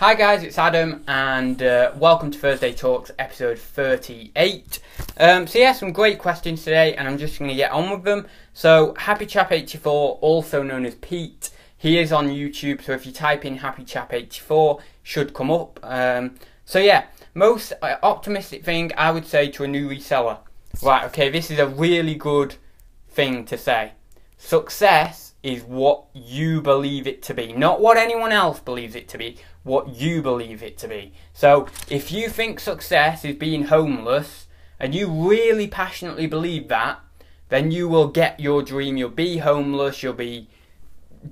Hi guys, it's Adam and welcome to Thursday Talks episode 38. Some great questions today and I'm just going to get on with them. So Happy Chap 84, also known as Pete, he is on YouTube, so if you type in Happy Chap 84, should come up. Most optimistic thing I would say to a new reseller. Right, okay, this is a really good thing to say. Success is what you believe it to be, not what anyone else believes it to be, what you believe it to be. So if you think success is being homeless and you really passionately believe that, then you will get your dream. You'll be homeless, you'll be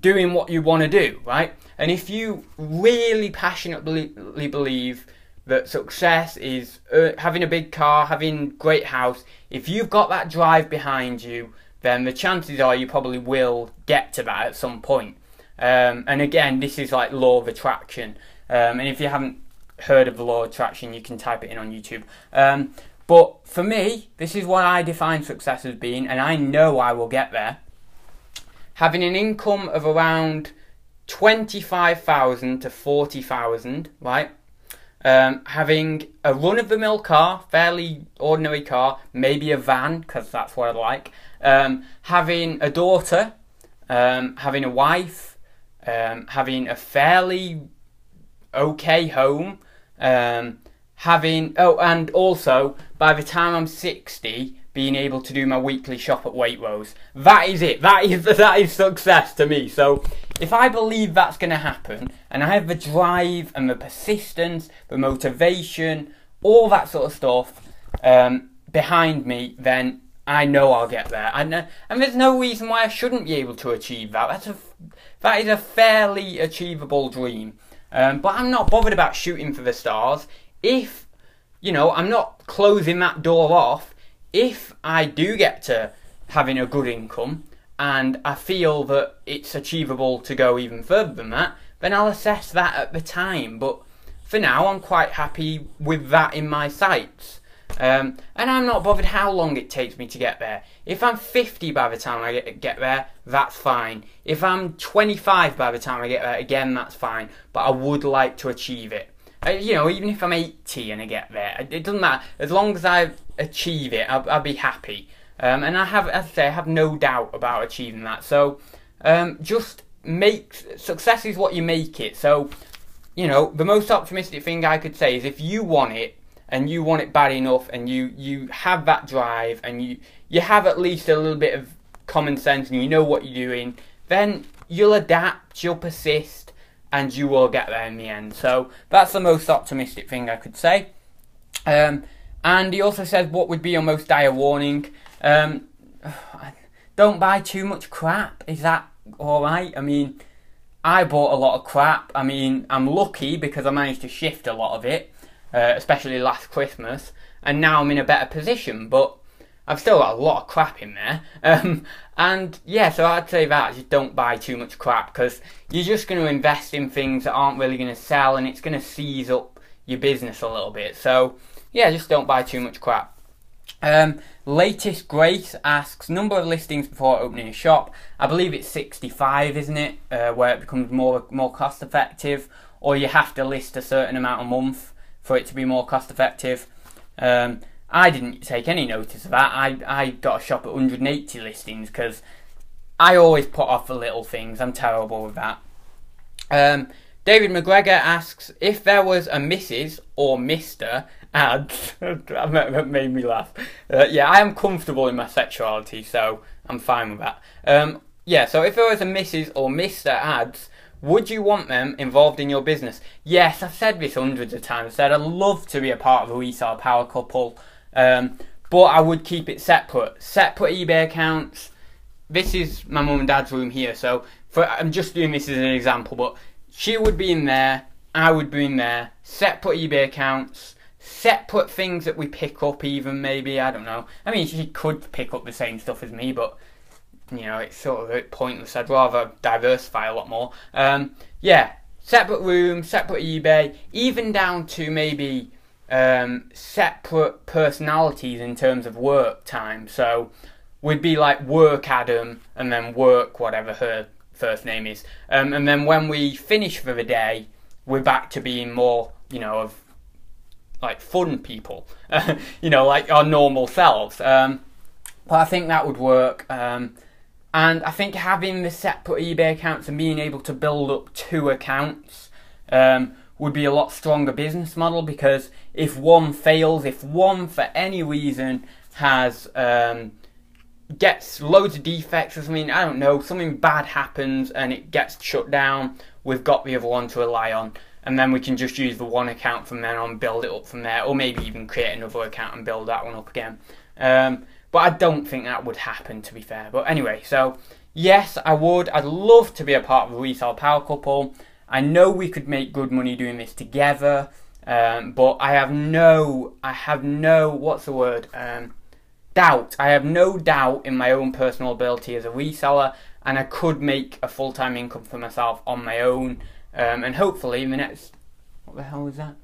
doing what you want to do, right? And if you really passionately believe that success is having a big car, having a great house, if you've got that drive behind you, then the chances are you probably will get to that at some point. And again, this is like law of attraction. And if you haven't heard of the law of attraction, you can type it in on YouTube. But for me, this is what I define success as being, and I know I will get there. Having an income of around 25,000 to 40,000, right? Having a run-of-the-mill car, fairly ordinary car, maybe a van, because that's what I like. Having a daughter, having a wife, having a fairly okay home, and also by the time I'm 60, being able to do my weekly shop at Waitrose. That is it. That is success to me. So if I believe that's going to happen, and I have the drive and the persistence, the motivation, all that sort of stuff behind me, then I know I'll get there. And there's no reason why I shouldn't be able to achieve that. That is a fairly achievable dream. But I'm not bothered about shooting for the stars. If, I'm not closing that door off. If I do get to having a good income and I feel that it's achievable to go even further than that, then I'll assess that at the time. But for now, I'm quite happy with that in my sights. And I'm not bothered how long it takes me to get there. If I'm 50 by the time I get there, that's fine. If I'm 25 by the time I get there, again, that's fine. But I would like to achieve it. Even if I'm 80 and I get there, it doesn't matter. As long as I achieve it, I'll be happy. And I have no doubt about achieving that. So, success is what you make it. So, the most optimistic thing I could say is if you want it, and you want it bad enough, and you have that drive, and you have at least a little bit of common sense, and you know what you're doing, then you'll adapt, you'll persist, and you will get there in the end. So that's the most optimistic thing I could say. And he also says, what would be your most dire warning? Don't buy too much crap. Is that alright? I mean, I bought a lot of crap. I mean, I'm lucky because I managed to shift a lot of it. Especially last Christmas, and now I'm in a better position, but I've still got a lot of crap in there. So I'd say that, just don't buy too much crap, because you're just going to invest in things that aren't really going to sell, and it's going to seize up your business a little bit. So yeah, just don't buy too much crap. Latest Grace asks, number of listings before opening a shop. I believe it's 65, isn't it? Where it becomes more cost effective, or you have to list a certain amount a month for it to be more cost effective. I didn't take any notice of that. I got a shop at 180 listings because I always put off the little things. I'm terrible with that. David McGregor asks, if there was a Mrs. or Mr. ads, that made me laugh. I am comfortable in my sexuality, so I'm fine with that. So if there was a Mrs. or Mr. ads, would you want them involved in your business? Yes, I've said this hundreds of times. I said I'd love to be a part of a resale power couple, but I would keep it separate. Separate eBay accounts. This is my mum and dad's room here, so I'm just doing this as an example, but she would be in there, I would be in there. Separate eBay accounts, separate things that we pick up even, maybe, I don't know. I mean, she could pick up the same stuff as me, but it's sort of a bit pointless. I'd rather diversify a lot more. Separate room, separate eBay, even down to maybe separate personalities in terms of work time. So we'd be like work Adam and then work whatever her first name is. And then when we finish for the day, we're back to being more, you know, of like fun people, you know, like our normal selves. But I think that would work. And I think having the separate eBay accounts and being able to build up 2 accounts would be a lot stronger business model, because if one fails, if one for any reason has gets loads of defects or something, I don't know, something bad happens and it gets shut down, we've got the other one to rely on, and then we can just use the one account from then on, build it up from there, or maybe even create another account and build that one up again. But I don't think that would happen, to be fair. But anyway, so yes, I would. I'd love to be a part of a resale power couple. I know we could make good money doing this together, but I have no, what's the word, doubt. I have no doubt in my own personal ability as a reseller, and I could make a full-time income for myself on my own, and hopefully in the next, what the hell was that?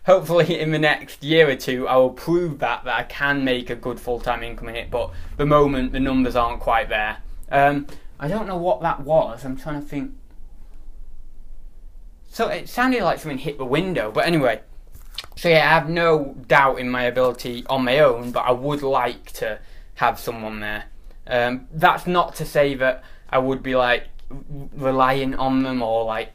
Hopefully in the next year or 2, I will prove that I can make a good full-time income in it, but at the moment the numbers aren't quite there. I don't know what that was. I'm trying to think. So it sounded like something hit the window, but anyway. So yeah, I have no doubt in my ability on my own, but I would like to have someone there. That's not to say that I would be like relying on them, or like,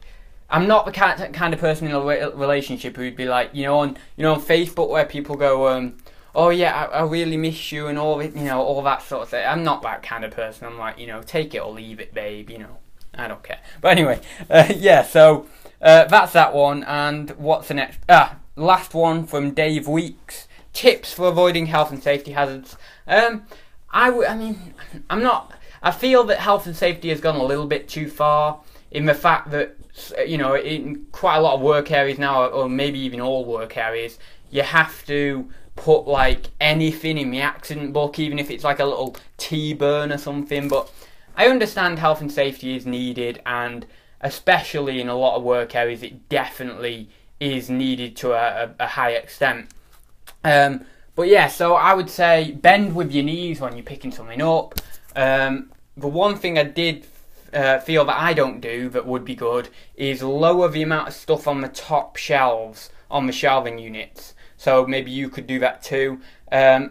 I'm not the kind of person in a relationship who'd be like, you know, on Facebook where people go, oh yeah, I really miss you and all it, you know, all that sort of thing. I'm not that kind of person. I'm like, you know, take it or leave it, babe. You know, I don't care. But anyway, yeah. So that's that one. And what's the next? Last one from Dave Weeks. Tips for avoiding health and safety hazards. I feel that health and safety has gone a little bit too far in the fact that, you know, in quite a lot of work areas now, or maybe even all work areas, you have to put like anything in the accident book, even if it's like a little T-burn or something. But I understand health and safety is needed, and especially in a lot of work areas, it definitely is needed to a high extent. But yeah, so I would say bend with your knees when you're picking something up. The one thing I did feel that I don't do that would be good is lower the amount of stuff on the top shelves on the shelving units. So maybe you could do that too.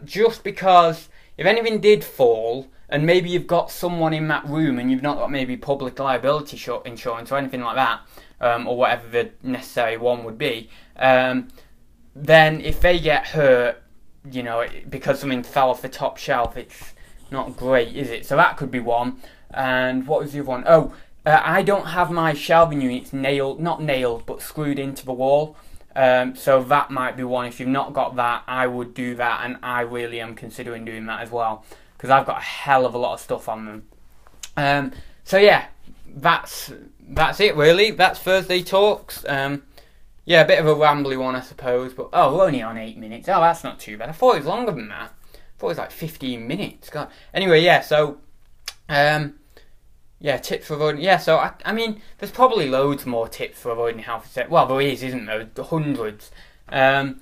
Just because if anything did fall, and maybe you've got someone in that room and you've not got maybe public liability insurance or anything like that, or whatever the necessary one would be, then if they get hurt, you know, because something fell off the top shelf, it's not great, is it? So that could be one. And what was the other one? Oh, I don't have my shelving units not nailed, but screwed into the wall. So that might be one. If you've not got that, I would do that, and I really am considering doing that as well, because I've got a hell of a lot of stuff on them. So yeah, that's it really. That's Thursday Talks. Yeah, a bit of a rambly one, I suppose, but oh, we're only on 8 minutes. Oh, that's not too bad. I thought it was longer than that. I thought it was like 15 minutes. God. Anyway, yeah, so yeah, tips for avoiding. Yeah, so I mean, there's probably loads more tips for avoiding health and safety. Well, there is, isn't there? Hundreds. But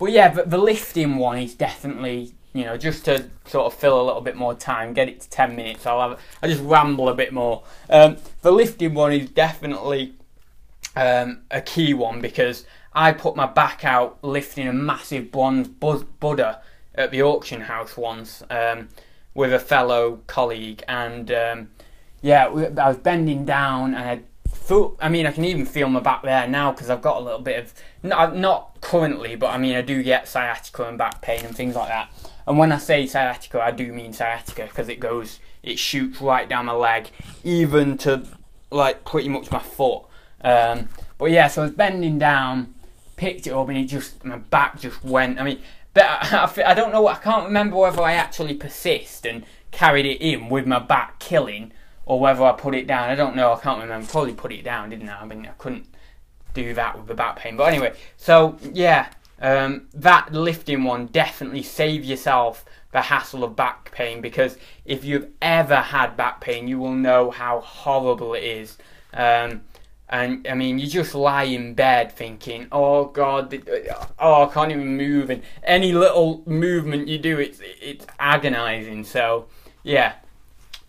yeah, the lifting one is definitely, you know, just to sort of fill a little bit more time, get it to 10 minutes. I'll just ramble a bit more. The lifting one is definitely a key one, because I put my back out lifting a massive bronze Buddha at the auction house once with a fellow colleague, and yeah, I was bending down, and I can even feel my back there now, because I've got a little bit of, not currently, but I mean I do get sciatica and back pain and things like that. And when I say sciatica, I do mean sciatica, because it shoots right down my leg, even to like pretty much my foot. But yeah, so I was bending down, picked it up, and my back just went. I mean, but I don't know, I can't remember whether I actually persist and carried it in with my back killing, or whether I put it down. I don't know, I can't remember. Probably put it down, didn't I? I mean, I couldn't do that with the back pain. But anyway, so yeah, that lifting one, definitely save yourself the hassle of back pain, because if you've ever had back pain, you will know how horrible it is. And I mean, you just lie in bed thinking, oh God, I can't even move, and any little movement you do, it's agonising. So yeah,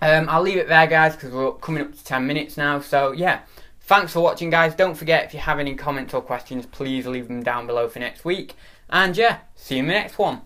I'll leave it there, guys, because we're coming up to 10 minutes now. So yeah, Thanks for watching, guys. Don't forget, if you have any comments or questions, please leave them down below for next week. And yeah, see you in the next one.